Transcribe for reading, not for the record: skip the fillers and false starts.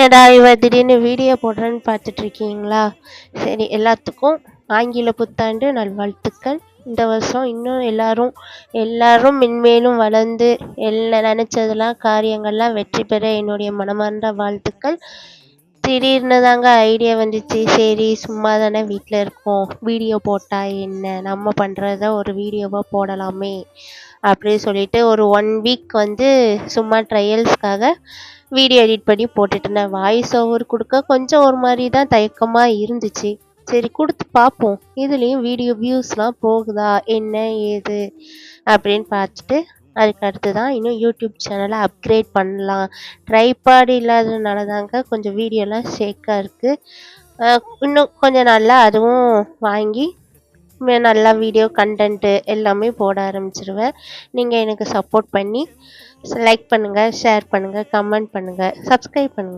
என்னடா இவ திடீர்னு வீடியோ போடுறேன்னு பார்த்துட்டு இருக்கீங்களா? சரி, எல்லாத்துக்கும் ஆங்கில புத்தாண்டு நல்வாழ்த்துக்கள். இந்த வருஷம் இன்னும் எல்லாரும் மென்மேலும் வளர்ந்து நினச்சதெல்லாம் காரியங்கள்லாம் வெற்றி பெற என்னுடைய மனமார்ந்த வாழ்த்துக்கள். திடீர்னு தாங்க ஐடியா வந்துச்சு. சரி, சும்மா தானே வீட்டில் இருக்கோம், வீடியோ போட்டா என்ன, நம்ம பண்ணுறத ஒரு வீடியோவாக போடலாமே அப்படின்னு சொல்லிட்டு ஒரு 1 வீக் வந்து சும்மா ட்ரையல்ஸ்க்காக வீடியோ எடிட் பண்ணி போட்டுட்டு இருந்தேன். வாய்ஸ் ஓவர் கொடுக்க கொஞ்சம் ஒரு மாதிரி தான் தயக்கமாக இருந்துச்சு. சரி, கொடுத்து பார்ப்போம், இதுலேயும் வீடியோ வியூஸ்லாம் போகுதா என்ன ஏது அப்படின்னு பார்த்துட்டு அதுக்கு அடுத்து தான் இன்னும் யூடியூப் சேனலை அப்கிரேட் பண்ணலாம். ட்ரைபாட் இல்லாததுனால தாங்க கொஞ்சம் வீடியோலாம் ஷேக்காக இருக்குது. இன்னும் கொஞ்சம் நல்லா அதுவும் வாங்கி நல்லா வீடியோ கண்டென்ட்டு எல்லாமே போட ஆரம்பிச்சிருவேன். நீங்கள் எனக்கு சப்போர்ட் பண்ணி லைக் பண்ணுங்கள், ஷேர் பண்ணுங்கள், கமெண்ட் பண்ணுங்கள், சப்ஸ்கிரைப் பண்ணுங்கள்.